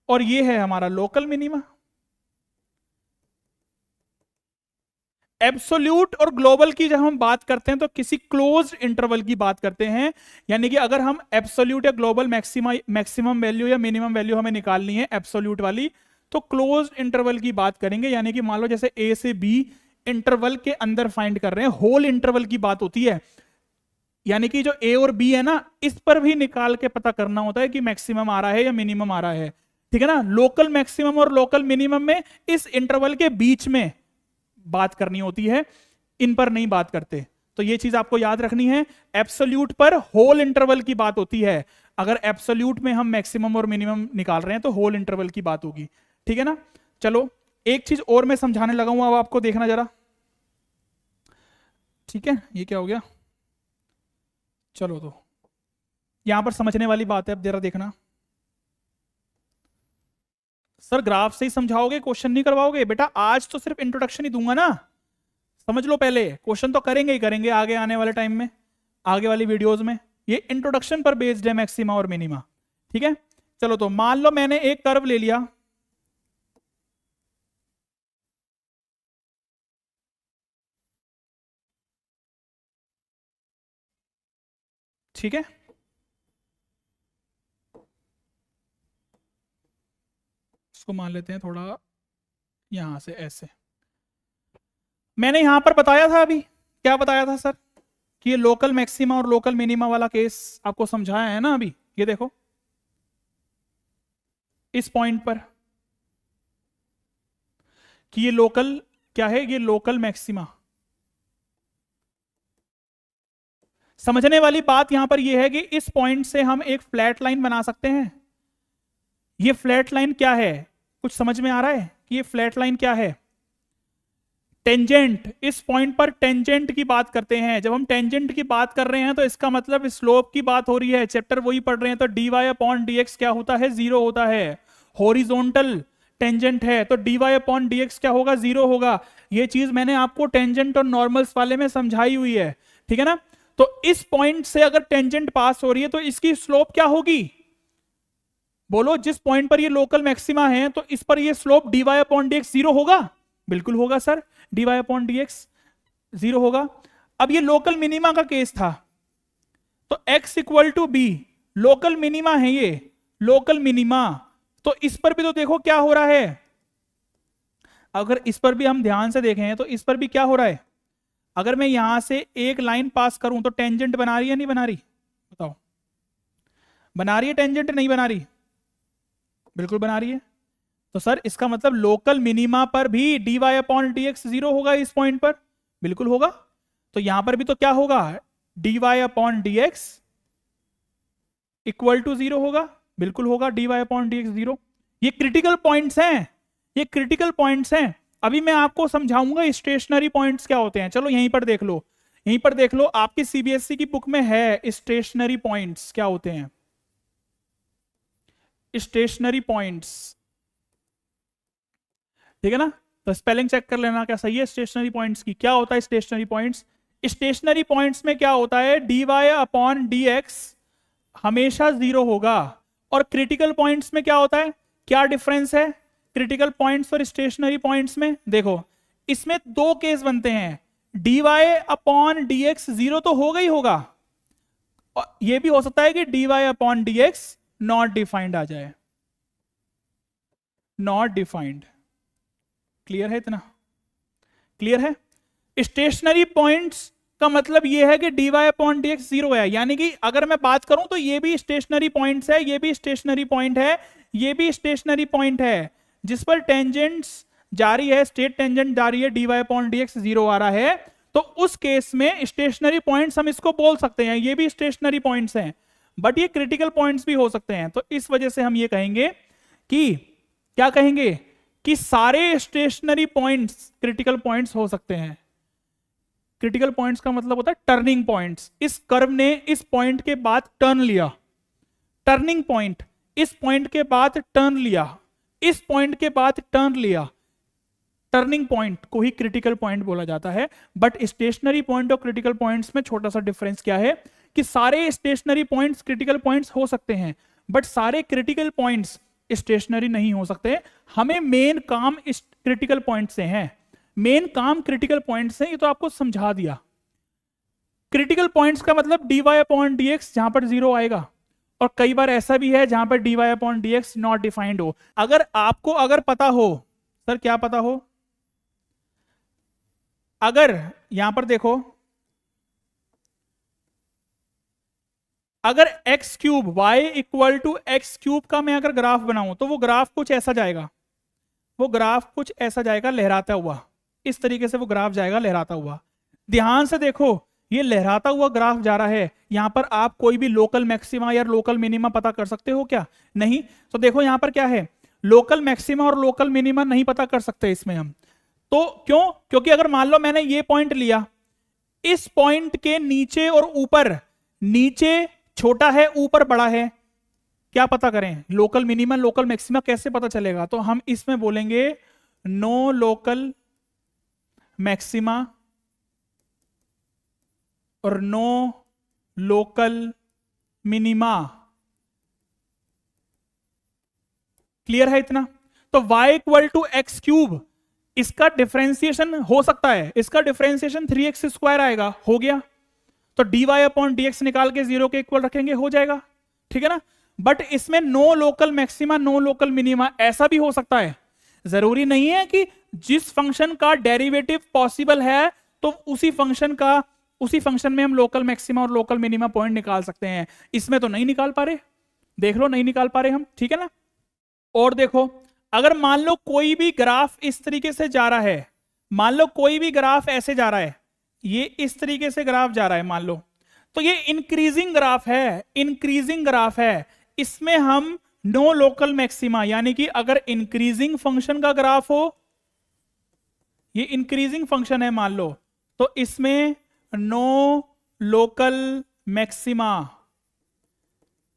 और ये है हमारा लोकल मिनिमा। एब्सोल्यूट और ग्लोबल की जब हम बात करते हैं तो किसी क्लोज्ड इंटरवल की बात करते हैं। यानी कि अगर हम एब्सोल्यूट या ग्लोबल मैक्सिमम वैल्यू या मिनिमम वैल्यू हमें निकालनी है एब्सोल्यूट वाली, तो क्लोज्ड इंटरवल की बात करेंगे। यानी कि मान लो जैसे ए से बी इंटरवल के अंदर फाइंड कर रहे हैं, होल इंटरवल की बात होती है। यानी कि जो ए और बी है ना, इस पर भी निकाल के पता करना होता है कि मैक्सिमम आ रहा है या मिनिमम आ रहा है। ठीक है ना। लोकल मैक्सिमम और लोकल मिनिमम में इस इंटरवल के बीच में बात करनी होती है, इन पर नहीं बात करते। तो ये चीज आपको याद रखनी है। एब्सोल्यूट पर होल इंटरवल की बात होती है। अगर एब्सोल्यूट में हम मैक्सिमम और मिनिमम निकाल रहे हैं तो होल इंटरवल की बात होगी, ठीक है ना। चलो एक चीज और मैं समझाने लगा हूं, अब आपको देखना जरा, ठीक है। ये क्या हो गया, चलो तो यहां पर समझने वाली बात है, अब जरा देखना। सर ग्राफ से ही समझाओगे, क्वेश्चन नहीं करवाओगे? बेटा आज तो सिर्फ इंट्रोडक्शन ही दूंगा ना, समझ लो पहले, क्वेश्चन तो करेंगे ही करेंगे आगे आने वाले टाइम में, आगे वाली वीडियोस में। ये इंट्रोडक्शन पर बेस्ड है मैक्सिमा और मिनिमा, ठीक है। चलो तो मान लो मैंने एक कर्व ले लिया, ठीक है। इसको मान लेते हैं थोड़ा यहां से ऐसे। मैंने यहां पर बताया था अभी, क्या बताया था सर, कि ये लोकल मैक्सिमा और लोकल मिनिमा वाला केस आपको समझाया है ना अभी। ये देखो इस पॉइंट पर कि ये लोकल क्या है, ये लोकल मैक्सिमा। समझने वाली बात यहां पर यह है कि इस पॉइंट से हम एक फ्लैट लाइन बना सकते हैं। ये फ्लैट लाइन क्या है, कुछ समझ में आ रहा है कि ये फ्लैट लाइन क्या है? टेंजेंट। इस पॉइंट पर टेंजेंट की बात करते हैं। जब हम टेंजेंट की बात कर रहे हैं तो इसका मतलब स्लोप की बात हो रही है, चैप्टर वही पढ़ रहे हैं। तो dy अपॉन dx क्या होता है, जीरो होता है। हॉरिजॉन्टल टेंजेंट है तो dy अपॉन dx क्या होगा, जीरो होगा। ये चीज मैंने आपको टेंजेंट और नॉर्मल्स वाले में समझाई हुई है, ठीक है ना। तो इस पॉइंट से अगर टेंजेंट पास हो रही है तो इसकी स्लोप क्या होगी, बोलो। जिस पॉइंट पर ये लोकल मैक्सिमा है तो इस पर ये slope dy upon dx zero होगा, बिल्कुल होगा sir, dy upon dx zero होगा। अब ये लोकल मिनिमा का केस था, तो x equal to B, local minima है ये, लोकल मिनिमा। तो इस पर भी तो देखो क्या हो रहा है, अगर इस पर भी हम ध्यान से देखें तो इस पर भी क्या हो रहा है। अगर मैं यहां से एक लाइन पास करूं तो टेंजेंट बना रही है नहीं बना रही, बताओ। बना रही है टेंजेंट, नहीं बना रही? बिल्कुल बना रही है। तो सर इसका मतलब लोकल मिनिमा पर भी dy अपॉन dx जीरो होगा इस पॉइंट पर, बिल्कुल होगा। तो यहां पर भी तो क्या होगा, dy upon dx equal to zero होगा, बिल्कुल होगा, dy अपॉन dx जीरो। ये क्रिटिकल पॉइंट्स हैं, ये क्रिटिकल पॉइंट्स हैं। अभी मैं आपको समझाऊंगा स्टेशनरी पॉइंट्स क्या होते हैं। चलो यहीं पर देख लो, यहीं पर देख लो, आपकी सीबीएसई की बुक में है स्टेशनरी पॉइंट्स क्या होते हैं। स्टेशनरी पॉइंट्स, ठीक है ना। तो स्पेलिंग चेक कर लेना क्या सही है स्टेशनरी पॉइंट्स की। क्या होता है स्टेशनरी पॉइंट्स, स्टेशनरी पॉइंट्स में क्या होता है, dy अपॉन dx हमेशा जीरो होगा। और क्रिटिकल पॉइंट्स में क्या होता है, क्या डिफरेंस है क्रिटिकल पॉइंट्स और स्टेशनरी पॉइंट्स में? देखो इसमें दो केस बनते हैं, dy अपॉन dx जीरो तो होगा ही होगा, और यह भी हो सकता है कि dy upon dx not defined आ जाए, नॉट डिफाइंड। क्लियर है इतना, क्लियर है। स्टेशनरी पॉइंट्स का मतलब यह है कि dy अपॉन dx जीरो है, यानी कि अगर मैं बात करूं तो ये भी स्टेशनरी पॉइंट्स है, ये भी स्टेशनरी पॉइंट है, ये भी स्टेशनरी पॉइंट है, जिस पर टेंजेंट्स जारी है, स्ट्रेट टेंजेंट जारी है, dy अपॉन dx जीरो आ रहा है। तो उस केस में स्टेशनरी पॉइंट्स हम इसको बोल सकते हैं, ये भी स्टेशनरी पॉइंट्स हैं, बट ये क्रिटिकल पॉइंट्स भी हो सकते हैं। तो इस वजह से हम ये कहेंगे कि, क्या कहेंगे, कि सारे स्टेशनरी पॉइंट्स क्रिटिकल पॉइंट्स हो सकते हैं। क्रिटिकल पॉइंट्स का मतलब होता है टर्निंग पॉइंट्स। इस कर्व ने इस पॉइंट के बाद टर्न लिया, टर्निंग पॉइंट, इस पॉइंट के बाद टर्न लिया, इस पॉइंट के बाद टर्न लिया, टर्निंग पॉइंट को ही क्रिटिकल पॉइंट बोला जाता है। बट स्टेशनरी पॉइंट और क्रिटिकल पॉइंट्स में छोटा सा डिफरेंस क्या है कि सारे स्टेशनरी पॉइंट्स क्रिटिकल पॉइंट्स हो सकते हैं, बट सारे क्रिटिकल पॉइंट्स स्टेशनरी नहीं हो सकते। हमें मेन काम इस क्रिटिकल पॉइंट से है, मेन काम क्रिटिकल पॉइंट से, ये तो आपको समझा दिया। क्रिटिकल पॉइंट्स का मतलब dy अपॉन dx जहां पर जीरो आएगा, और कई बार ऐसा भी है जहां पर dy upon dx not defined हो। अगर आपको अगर पता हो, सर क्या पता हो, अगर यहां पर देखो अगर X cube Y equal to X cube का मैं अगर ग्राफ बनाऊं तो वो ग्राफ कुछ ऐसा जाएगा, वो ग्राफ कुछ ऐसा जाएगा लहराता हुआ, इस तरीके से वो ग्राफ जाएगा लहराता हुआ। ध्यान से देखो, ये लहराता हुआ ग्राफ जा रहा है। यहां पर आप कोई भी लोकल मैक्सिमा या लोकल मिनिमा पता कर सकते हो क्या? नहीं। तो देखो यहां पर क्या है, लोकल मैक्सिमा और लोकल मिनिमा नहीं पता कर सकते इसमें हम। तो क्यों? क्योंकि अगर मान लो मैंने ये पॉइंट लिया, इस पॉइंट के नीचे और ऊपर, नीचे छोटा है ऊपर बड़ा है, क्या पता करें? लोकल मिनिमम लोकल मैक्सिमा कैसे पता चलेगा? तो हम इसमें बोलेंगे नो लोकल मैक्सिमा और नो लोकल मिनिमा। क्लियर है इतना? तो y equal to X cube, इसका डिफरेंशिएशन हो सकता है, इसका डिफरेंशिएशन 3x स्क्वायर आएगा, हो गया। तो dy अपॉन डी निकाल के 0 के इक्वल रखेंगे, हो जाएगा। ठीक है ना? बट इसमें no local maxima no local minima ऐसा भी हो सकता है। जरूरी नहीं है कि जिस फंक्शन का डेरिवेटिव पॉसिबल है तो उसी फंक्शन में हम लोकल मैक्सिमा और लोकल मिनिमा पॉइंट निकाल सकते हैं। इसमें तो नहीं निकाल पा रहे, देख लो नहीं निकाल पा रहे हम। ठीक है ना? और देखो, अगर मान लो कोई भी ग्राफ इस तरीके से जा रहा है, मान लो कोई भी ग्राफ ऐसे जा रहा है, ये इस तरीके से ग्राफ जा रहा है मान लो, तो ये इंक्रीजिंग ग्राफ है, इंक्रीजिंग ग्राफ है। इसमें हम नो लोकल मैक्सिमा, यानी कि अगर इंक्रीजिंग फंक्शन का ग्राफ हो, ये इंक्रीजिंग फंक्शन है मान लो, तो इसमें नो लोकल मैक्सिमा,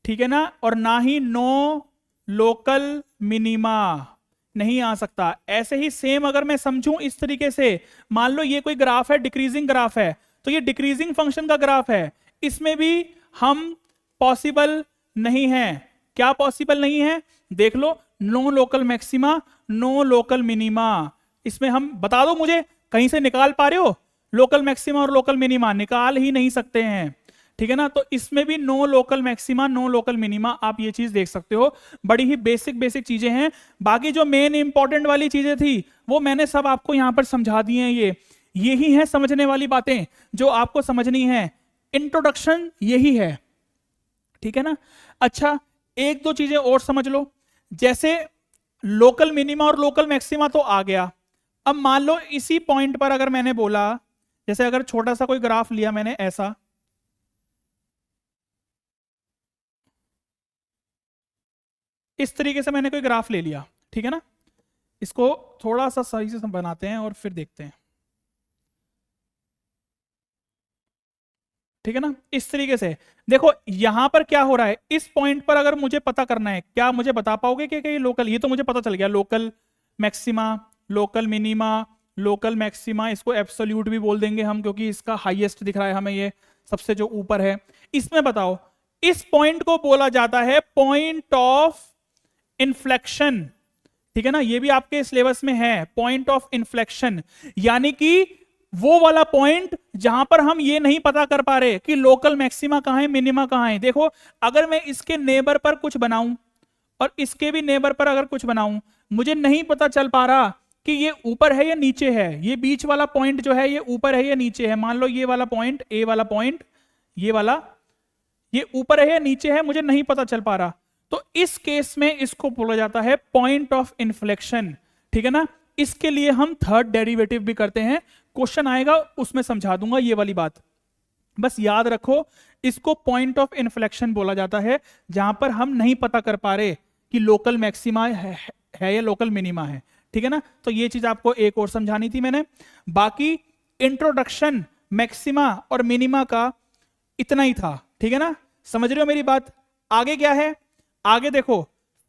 ठीक है ना, और ना ही नो लोकल मिनिमा नहीं आ सकता। ऐसे ही सेम अगर मैं समझूं इस तरीके से, मान लो ये कोई ग्राफ है, डिक्रीजिंग ग्राफ है, तो ये डिक्रीजिंग फंक्शन का ग्राफ है, इसमें भी हम पॉसिबल नहीं है। क्या पॉसिबल नहीं है? देख लो, no local maxima no local minima. इसमें हम बता दो मुझे, कहीं से निकाल पा रहे हो? लोकल मैक्सिमा और लोकल मिनिमा निकाल ही नहीं सकते हैं। ठीक है ना? तो इसमें भी no local maxima no local minima, आप ये चीज देख सकते हो। बड़ी ही बेसिक चीजें हैं। बाकी जो मेन इंपॉर्टेंट वाली चीजें थी वो मैंने सब आपको यहां पर समझा दी हैं। यही है समझने वाली बातें जो आपको समझनी है। इंट्रोडक्शन यही है। ठीक है ना? अच्छा, एक दो चीजें और समझ लो। जैसे लोकल मिनिमा और लोकल मैक्सिमा तो आ गया। अब मान लो इसी पॉइंट पर अगर मैंने बोला, जैसे अगर छोटा सा कोई ग्राफ लिया मैंने ऐसा, इस तरीके से मैंने कोई ग्राफ ले लिया, ठीक है ना? इसको थोड़ा सा सही से बनाते हैं और फिर देखते हैं। ठीक है ना? इस तरीके से देखो यहां पर क्या हो रहा है। इस पॉइंट पर अगर मुझे पता करना है, क्या मुझे बता पाओगे कि ये लोकल, ये तो मुझे पता चल गया, local maxima local minima local maxima, इसको एब्सोल्यूट भी बोल देंगे हम क्योंकि इसका हाईएस्ट दिख रहा है हमें, ये सबसे जो ऊपर है। इसमें बताओ, इस पॉइंट को बोला जाता है पॉइंट ऑफ इन्फ्लेक्शन। ठीक है ना? ये भी आपके सिलेबस में है, पॉइंट ऑफ इन्फ्लेक्शन, यानी कि वो वाला पॉइंट जहां पर हम ये नहीं पता कर पा रहे कि लोकल मैक्सिमा कहां है मिनिमा कहां है। देखो, अगर मैं इसके नेबर पर कुछ बनाऊं और इसके भी नेबर पर अगर कुछ बनाऊं, मुझे नहीं पता चल पा रहा कि ये ऊपर है या नीचे है, ये बीच वाला पॉइंट जो है ये ऊपर है या नीचे है। मान लो ये वाला पॉइंट, ए वाला पॉइंट, ये वाला, ये ऊपर है या नीचे है, मुझे नहीं पता चल पा रहा। तो इस केस में इसको बोला जाता है पॉइंट ऑफ इन्फ्लेक्शन। ठीक है ना? इसके लिए हम थर्ड डेरिवेटिव भी करते हैं, क्वेश्चन आएगा उसमें समझा दूंगा ये वाली बात। बस याद रखो, इसको पॉइंट ऑफ इन्फ्लेक्शन बोला जाता है जहां पर हम नहीं पता कर पा रहे कि लोकल मैक्सिमा है या लोकल मिनिमा है। ठीक है ना? तो ये चीज आपको एक और समझानी थी मैंने। बाकी इंट्रोडक्शन मैक्सिमा और मिनिमा का इतना ही था। ठीक है ना? समझ रहे हो मेरी बात? आगे क्या है? आगे देखो,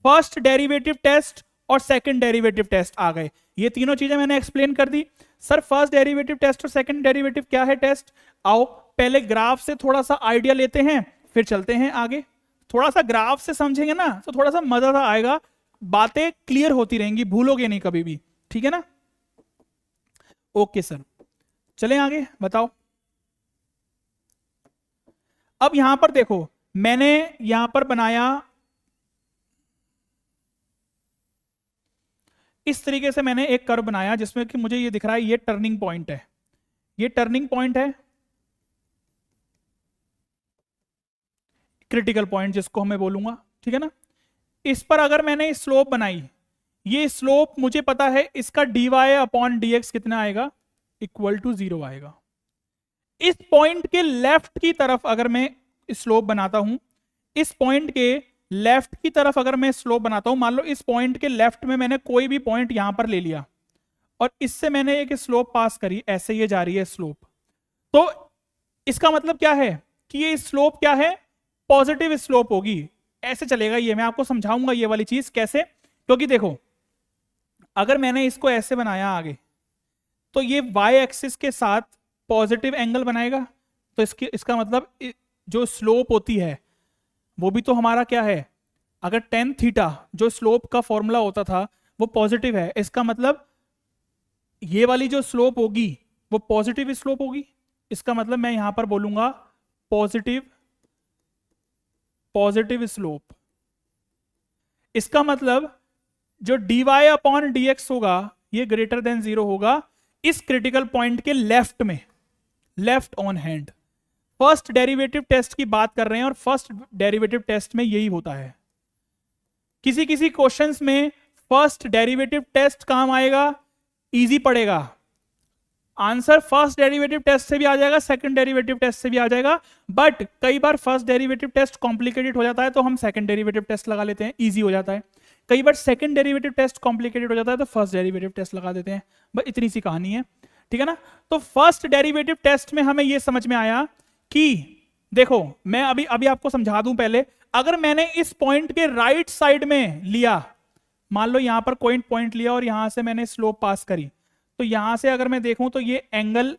फर्स्ट डेरिवेटिव टेस्ट और सेकंड डेरिवेटिव टेस्ट आ गए। ये तीनों चीजें मैंने एक्सप्लेन कर दी। सर फर्स्ट डेरिवेटिव टेस्ट और सेकंड डेरिवेटिव क्या है टेस्ट? आओ पहले ग्राफ से थोड़ा सा आइडिया लेते हैं, फिर चलते हैं आगे। थोड़ा सा ग्राफ से समझेंगे ना तो थोड़ा सा मजा सा आएगा, बातें क्लियर होती रहेंगी, भूलोगे नहीं कभी भी। ठीक है ना? ओके सर, चलें आगे, बताओ। अब यहां पर देखो, मैंने यहां पर बनाया इस तरीके से, मैंने एक कर्व बनाया जिसमें कि मुझे ये दिख रहा है ये टर्निंग पॉइंट है, ये टर्निंग पॉइंट है। क्रिटिकल पॉइंट जिसको मैं बोलूंगा, ठीक है ना। इस पर अगर मैंने स्लोप बनाई, ये स्लोप मुझे पता है इसका dy/dx कितना आएगा, इक्वल टू 0 आएगा। इस पॉइंट के लेफ्ट की तरफ अगर मैं स्लोप बनाता हूं, इस पॉइंट के लेफ्ट की तरफ अगर मैं स्लोप बनाता हूं, मान लो इस पॉइंट के लेफ्ट में मैंने कोई भी पॉइंट यहां पर ले लिया और इससे मैंने एक स्लोप पास करी, ऐसे ये जा रही है स्लोप, तो इसका मतलब क्या है कि ये स्लोप क्या है, पॉजिटिव स्लोप होगी। ऐसे चलेगा ये, मैं आपको समझाऊंगा ये वाली चीज कैसे, क्योंकि देखो अगर मैंने इसको ऐसे बनाया आगे, तो ये y एक्सिस के साथ पॉजिटिव एंगल बनाएगा, तो इसका मतलब जो स्लोप होती है वो भी तो हमारा क्या है, अगर tan थीटा जो स्लोप का फॉर्मूला होता था वो पॉजिटिव है, इसका मतलब ये वाली जो स्लोप होगी वो पॉजिटिव स्लोप होगी। इसका मतलब मैं यहां पर बोलूंगा पॉजिटिव स्लोप। इसका मतलब जो dy/dx होगा ये ग्रेटर देन 0 होगा इस क्रिटिकल पॉइंट के लेफ्ट में, left on hand. First derivative test की बात कर रहे हैं और फर्स्ट डेरिवेटिव टेस्ट में यही होता है। किसी किसी क्वेश्चंस में फर्स्ट डेरिवेटिव टेस्ट काम आएगा, इजी पड़ेगा, आंसर फर्स्ट डेरिवेटिव टेस्ट से भी आ जाएगा, सेकंड डेरिवेटिव टेस्ट से भी आ जाएगा, बट कई बार फर्स्ट डेरिवेटिव टेस्ट कॉम्प्लिकेटेड हो जाता है तो हम सेकंड डेरिवेटिव टेस्ट लगा लेते हैं, इजी हो जाता है। कई बार सेकंड डेरिवेटिव टेस्ट कॉम्प्लिकेटेड हो जाता है तो फर्स्ट डेरिवेटिव टेस्ट लगा देते हैं, बस इतनी सी कहानी है, ठीक है ना। तो फर्स्ट डेरिवेटिव टेस्ट में हमें यह समझ में आया कि देखो मैं अभी आपको समझा दूं पहले, अगर मैंने इस पॉइंट के राइट साइड में लिया, मान लो यहां पर कोई पॉइंट लिया और यहां से मैंने स्लोप पास करी, तो यहां से अगर मैं देखूं तो ये एंगल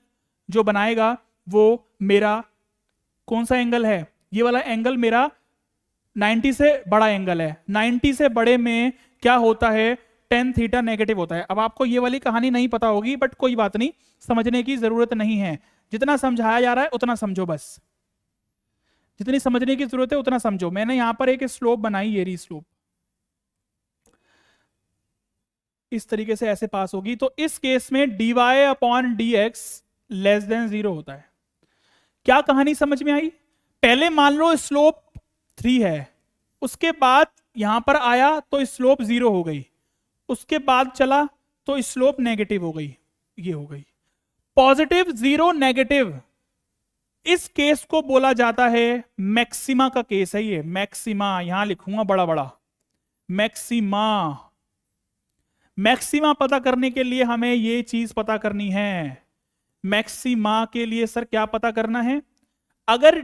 जो बनाएगा वो मेरा कौन सा एंगल है, ये वाला एंगल मेरा 90 से बड़ा एंगल है। 90 से बड़े में क्या होता है, tan थीटा नेगेटिव होता है। अब आपको ये वाली कहानी नहीं पता होगी, बट कोई बात नहीं, समझने की जरूरत नहीं है, जितना समझाया जा रहा है उतना समझो, बस जितनी समझने की जरूरत है उतना समझो। मैंने यहां पर एक स्लोप बनाई, ये स्लोप इस तरीके से ऐसे पास होगी, तो इस केस में dy/dx लेस देन 0 होता है। क्या कहानी समझ में आई? पहले मान लो स्लोप 3 है, उसके बाद यहां पर आया तो स्लोप 0 हो गई, उसके बाद चला तो स्लोप नेगेटिव हो गई, ये हो गई पॉजिटिव 0 नेगेटिव। इस केस को बोला जाता है मैक्सिमा का केस है, ये मैक्सिमा, यहां लिखूंगा बड़ा बड़ा मैक्सिमा। मैक्सिमा पता करने के लिए हमें ये चीज पता करनी है। मैक्सिमा के लिए सर क्या पता करना है, अगर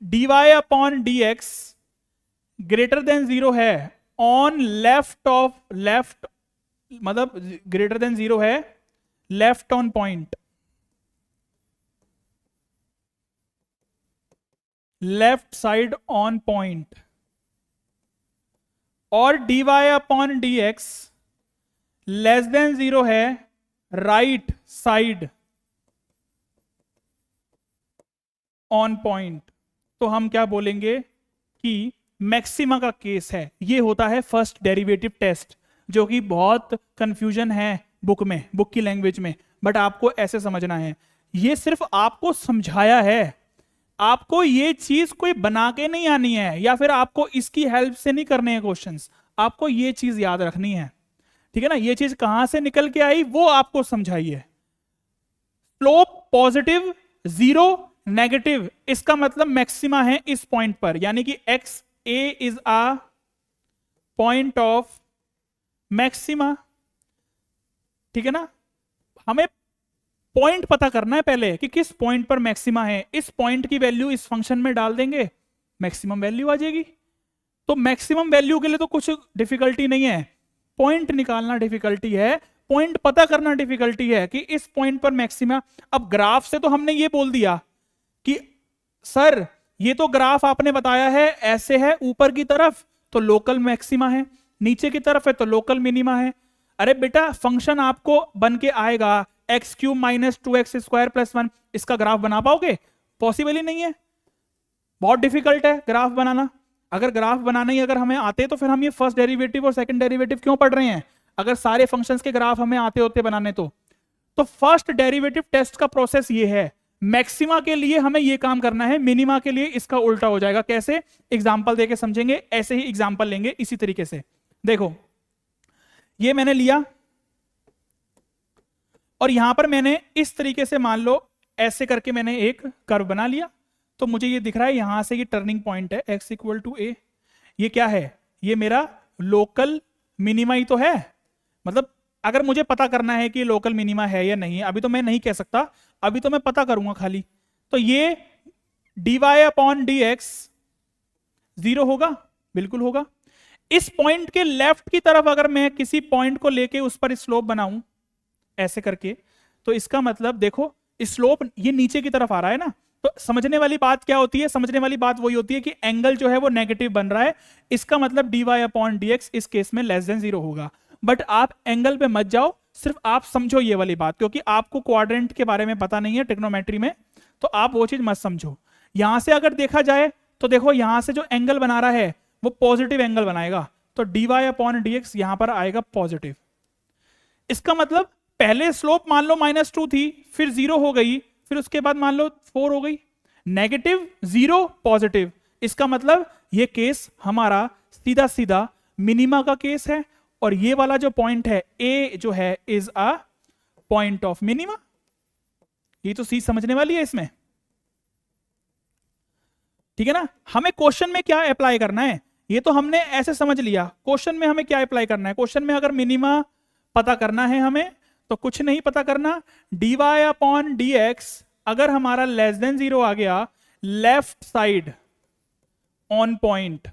dy/dx ग्रेटर देन 0 है ऑन लेफ्ट मतलब ग्रेटर देन 0 है left on point, left side on point, और dy/dx लेस देन 0 है राइट साइड ऑन पॉइंट, तो हम क्या बोलेंगे कि मैक्सिमा का केस है। ये होता है फर्स्ट डेरिवेटिव टेस्ट, जो कि बहुत कंफ्यूजन है बुक में, बुक की लैंग्वेज में, बट आपको ऐसे समझना है। ये सिर्फ आपको समझाया है, आपको ये चीज कोई बना के नहीं आनी है, या फिर आपको इसकी हेल्प से नहीं करने हैं क्वेश्चंस, आपको ये चीज याद रखनी है, ठीक है ना। ये चीज कहां से निकल के आई वो आपको समझाइए। स्लोप पॉजिटिव 0 नेगेटिव, इसका मतलब मैक्सिमा है इस पॉइंट पर, यानी कि x A is a point of maxima, ठीक है ना। हमें पॉइंट पता करना है पहले कि किस पॉइंट पर मैक्सिमा है, इस पॉइंट की वैल्यू इस फंक्शन में डाल देंगे, मैक्सिमम वैल्यू आ जाएगी। तो मैक्सिमम वैल्यू के लिए तो कुछ डिफिकल्टी नहीं है, पॉइंट निकालना डिफिकल्टी है, पॉइंट पता करना डिफिकल्टी है कि इस पॉइंट पर मैक्सिमा। अब ग्राफ से तो हमने ये बोल दिया कि सर ये तो ग्राफ आपने बताया है ऐसे है, ऊपर की तरफ तो लोकल मैक्सिमा है, नीचे की तरफ है तो लोकल मिनिमा है। अरे बेटा फंक्शन आपको बन के आएगा x³ - 2x² + 1, इसका ग्राफ बना पाओगे? पॉसिबल ही नहीं है, बहुत डिफिकल्ट है ग्राफ बनाना। अगर ग्राफ बनाना ही अगर हमें आते तो फिर हम ये फर्स्ट डेरिवेटिव और सेकंड डेरिवेटिव क्यों पढ़ रहे हैं, अगर सारे फंक्शंस के ग्राफ हमें आते होते बनाने तो फर्स्ट डेरिवेटिव टेस्ट का प्रोसेस ये है। मैक्सिमा के लिए हमें ये काम करना है, मिनिमा के लिए इसका उल्टा हो जाएगा। कैसे? एग्जाम्पल देके समझेंगे। ऐसे ही एग्जाम्पल लेंगे इसी तरीके से। देखो ये मैंने लिया और यहां पर मैंने इस तरीके से मान लो ऐसे करके मैंने एक कर्व बना लिया। तो मुझे ये दिख रहा है यहां से ये टर्निंग पॉइंट है x इक्वल टू a। ये क्या है? ये मेरा लोकल मिनिमा ही तो है। मतलब अगर मुझे पता करना है कि लोकल मिनिमा है या नहीं, अभी तो मैं नहीं कह सकता, अभी तो मैं पता करूंगा खाली। तो ये dy अपॉन dx 0 होगा, बिल्कुल होगा। इस पॉइंट के लेफ्ट की तरफ अगर मैं किसी पॉइंट को लेके उस पर स्लोप बनाऊं ऐसे करके, तो इसका मतलब देखो स्लोप ये नीचे की तरफ आ रहा है ना। तो समझने वाली बात क्या होती है? समझने वाली बात वही होती है कि एंगल जो है वो नेगेटिव बन रहा है। इसका मतलब dy अपॉन dx इस केस में लेस देन 0 होगा। बट आप एंगल पे मत जाओ, सिर्फ आप समझो ये वाली बात, क्योंकि आपको क्वाड्रेंट के बारे में पता नहीं है ट्रिग्नोमेट्री में, तो आप वो चीज मत समझो। यहां से अगर देखा जाए तो देखो यहां से जो एंगल बना रहा है वो पॉजिटिव एंगल बनाएगा, तो dy अपॉन dx यहां पर आएगा पॉजिटिव। इसका मतलब पहले स्लोप मान लो -2 थी, फिर 0 हो गई, फिर उसके बाद मान लो 4 हो गई, नेगेटिव 0 पॉजिटिव। इसका मतलब ये केस हमारा सीधा सीधा मिनिमा का केस है, और ये वाला जो पॉइंट है A जो है is a point of minima. ये तो चीज समझने वाली है इसमें, ठीक है ना। हमें क्वेश्चन में क्या अप्लाई करना है ये तो हमने ऐसे समझ लिया। क्वेश्चन में हमें क्या अप्लाई करना है? क्वेश्चन में अगर मिनिमा पता करना है हमें, तो कुछ नहीं पता करना, dy अपॉन dx अगर हमारा लेस देन 0 आ गया लेफ्ट साइड ऑन पॉइंट,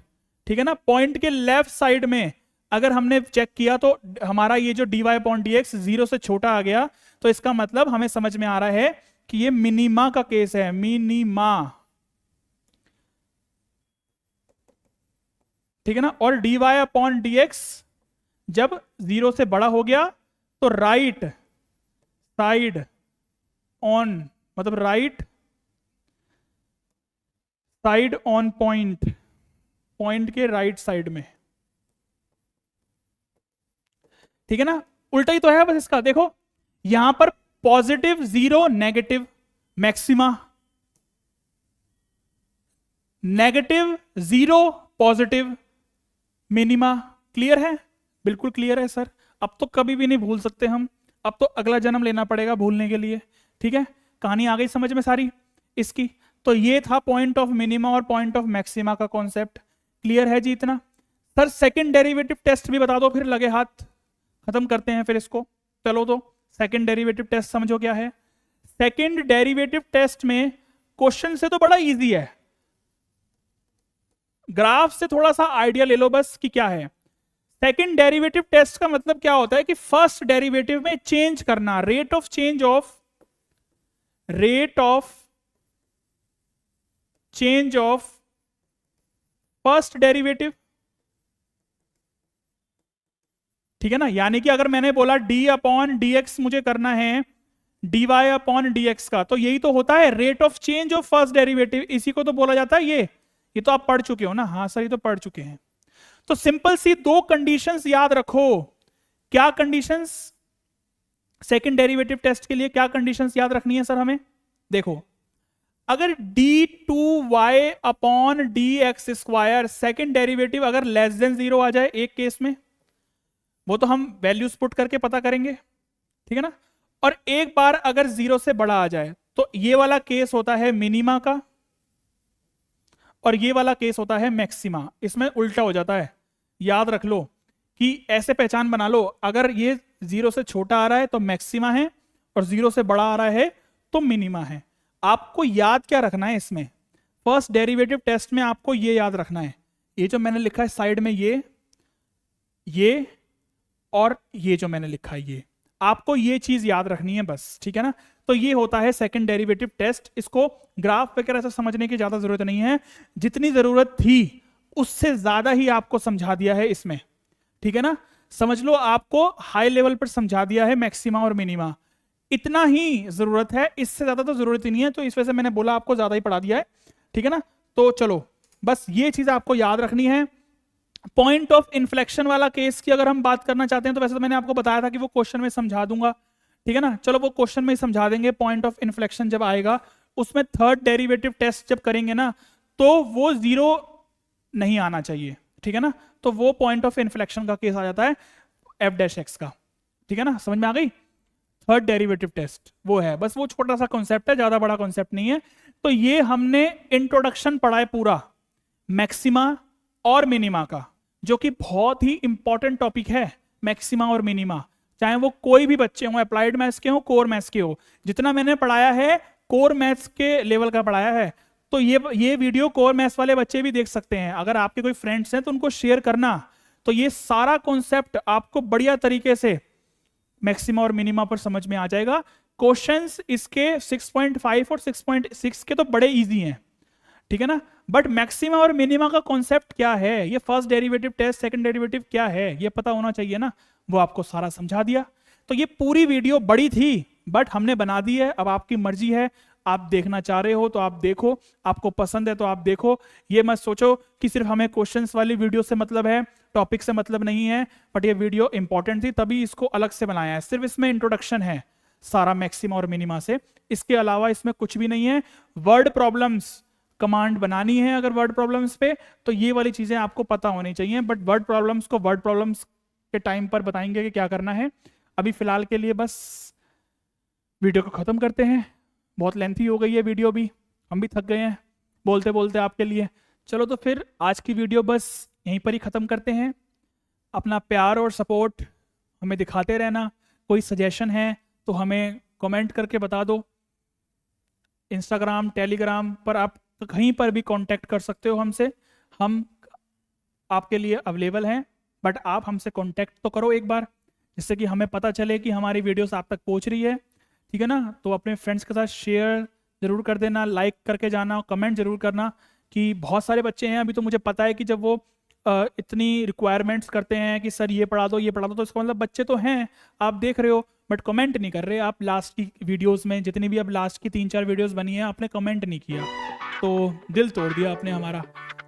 ठीक है ना, पॉइंट के लेफ्ट साइड में अगर हमने चेक किया तो हमारा ये जो dy अपॉन dx 0 से छोटा आ गया, तो इसका मतलब हमें समझ में आ रहा है कि ये मिनिमा का केस है, मिनिमा, ठीक है ना। और dy अपॉन dx जब 0 से बड़ा हो गया तो राइट साइड ऑन, मतलब right side on point, point के राइट साइड में, ठीक है ना। उल्टा ही तो है बस इसका। देखो यहां पर positive 0 negative maxima, negative 0 positive minima. Clear है? बिल्कुल क्लियर है सर। अब तो कभी भी नहीं भूल सकते हम, अब तो अगला जन्म लेना पड़ेगा भूलने के लिए, ठीक है। कहानी आ गई समझ में सारी इसकी। तो ये था पॉइंट ऑफ मिनिमा और पॉइंट ऑफ मैक्सिमा का कॉन्सेप्ट। क्लियर है जी इतना? सर सेकंड डेरिवेटिव टेस्ट भी बता दो, फिर लगे हाथ खत्म करते हैं फिर इसको। चलो तो सेकंड डेरिवेटिव टेस्ट समझो क्या है। सेकंड डेरिवेटिव टेस्ट में क्वेश्चन से तो बड़ा इजी है, ग्राफ से थोड़ा सा आइडिया ले लो बस कि क्या है। सेकंड डेरिवेटिव टेस्ट का मतलब क्या होता है कि फर्स्ट डेरिवेटिव में चेंज करना, rate of change of first derivative, ठीक है ना। यानी कि अगर मैंने बोला d अपॉन dx मुझे करना है dy अपॉन dx का, तो यही तो होता है rate of change of first derivative, इसी को तो बोला जाता है। ये तो आप पढ़ चुके हो ना? हाँ सर ये तो पढ़ चुके हैं। तो सिंपल सी दो कंडीशंस याद रखो। क्या कंडीशंस सेकंड डेरिवेटिव टेस्ट के लिए, क्या कंडीशंस याद रखनी है सर हमें? देखो अगर d2y upon dx square second derivative अगर लेस देन 0 आ जाए एक केस में, वो तो हम वैल्यूज पुट करके पता करेंगे, ठीक है ना। और एक बार अगर 0 से बड़ा आ जाए, तो ये वाला केस होता है मिनिमा का और ये वाला केस होता है मैक्सिमा। इसमें उल्टा हो जाता है, याद रख लो कि ऐसे पहचान बना लो, अगर ये 0 से छोटा आ रहा है तो मैक्सिमा है और 0 से बड़ा आ रहा है तो मिनिमा है। आपको याद क्या रखना है इसमें? फर्स्ट डेरिवेटिव टेस्ट में आपको ये याद रखना है, ये जो मैंने लिखा है साइड में ये और ये जो मैंने लिखा है ये, आपको ये चीज याद रखनी है बस, ठीक है ना। तो ये होता है सेकंड डेरिवेटिव टेस्ट। इसको ग्राफ वगैरह से समझने की ज्यादा जरूरत नहीं है, जितनी जरूरत थी उससे ज्यादा ही आपको समझा दिया है इसमें, ठीक है ना। समझ लो आपको हाई लेवल पर समझा दिया है मैक्सिमा और मिनिमा, इतना ही जरूरत है, इससे ज्यादा तो जरूरत ही नहीं है। तो इस वजह से मैंने बोला आपको ज्यादा ही पढ़ा दिया है, ठीक है ना। तो चलो बस ये चीज आपको याद रखनी है। पॉइंट ऑफ इन्फ्लेक्शन वाला केस की अगर हम बात करना चाहते हैं तो वैसे तो मैंने आपको बताया था कि वो क्वेश्चन में समझा दूंगा, ठीक है ना। चलो वो क्वेश्चन में ही समझा देंगे, पॉइंट ऑफ इन्फ्लेक्शन जब आएगा उसमें थर्ड डेरिवेटिव टेस्ट जब करेंगे ना तो वो 0 नहीं आना चाहिए, ठीक है ना। तो वो पॉइंट ऑफ इन्फ्लेक्शन का केस आ जाता है एफ डैश एक्स का, ठीक है ना, समझ में आ गई। थर्ड डेरिवेटिव टेस्ट वो है, बस वो छोटा सा कॉन्सेप्ट है, ज्यादा बड़ा कॉन्सेप्ट नहीं है। तो ये हमने इंट्रोडक्शन पढ़ा है पूरा मैक्सिमा और मिनिमा का, जो कि बहुत ही इंपॉर्टेंट टॉपिक है। मैक्सिमा और मिनिमा, चाहे वो कोई भी बच्चे हो, अप्लाइड मैथ्स के हो, कोर मैथ्स के हो, जितना मैंने पढ़ाया है कोर मैथ्स के लेवल का पढ़ाया है। तो ये वीडियो कोर मैथ्स वाले बच्चे भी देख सकते हैं। अगर आपके कोई फ्रेंड्स हैं तो उनको शेयर करना। तो ये सारा कॉन्सेप्ट आपको बढ़िया तरीके से मैक्सिमा और मिनिमा पर समझ में आ जाएगा। क्वेश्चंस इसके 6.5 और 6.6 के तो बड़े इजी हैं, ठीक है ना। बट मैक्सिमा और मिनिमा का कॉन्सेप्ट क्या है, ये first derivative test, second derivative क्या है, ये पता होना चाहिए ना। वो आपको सारा समझा दिया। तो ये पूरी वीडियो बड़ी थी बट हमने बना दी है। अब आपकी मर्जी है, आप देखना चाह रहे हो तो आप देखो, आपको पसंद है तो आप देखो। ये मत सोचो कि सिर्फ हमें क्वेश्चंस वाली वीडियो से मतलब है, टॉपिक से मतलब नहीं है। बट ये वीडियो इंपॉर्टेंट थी तभी इसको अलग से बनाया है। सिर्फ इसमें इंट्रोडक्शन है सारा मैक्सिमा और मिनिमा से, इसके अलावा इसमें कुछ भी नहीं है। वर्ड प्रॉब्लम्स कमांड बनानी है अगर वर्ड प्रॉब्लम्स पे, तो ये वाली चीजें आपको पता होनी चाहिए। बट वर्ड प्रॉब्लम्स को वर्ड प्रॉब्लम्स के टाइम पर बताएंगे कि क्या करना है। अभी फिलहाल के लिए बस वीडियो को खत्म करते हैं। बहुत लेंथी हो गई है वीडियो भी, हम भी थक गए हैं बोलते बोलते आपके लिए। चलो तो फिर आज की वीडियो बस यहीं पर ही ख़त्म करते हैं। अपना प्यार और सपोर्ट हमें दिखाते रहना। कोई सजेशन है तो हमें कमेंट करके बता दो। इंस्टाग्राम, टेलीग्राम पर आप कहीं पर भी कांटेक्ट कर सकते हो हमसे, हम आपके लिए अवेलेबल हैं। बट आप हमसे कांटेक्ट तो करो एक बार, जिससे कि हमें पता चले कि हमारी वीडियोस आप तक पहुंच रही है, ठीक है ना। तो अपने फ्रेंड्स के साथ शेयर जरूर कर देना, लाइक करके जाना, कमेंट जरूर करना। कि बहुत सारे बच्चे हैं, अभी तो मुझे पता है कि जब वो इतनी रिक्वायरमेंट्स करते हैं कि सर ये पढ़ा दो ये पढ़ा दो, तो इसका मतलब बच्चे तो हैं, आप देख रहे हो बट कमेंट नहीं कर रहे। आप लास्ट की वीडियोस में, जितनी भी अब लास्ट की 3-4 वीडियोस बनी है, आपने कमेंट नहीं किया, तो दिल तोड़ दिया आपने हमारा।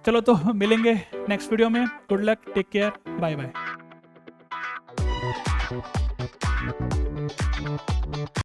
चलो तो मिलेंगे नेक्स्ट वीडियो में। Good luck, take care, bye bye.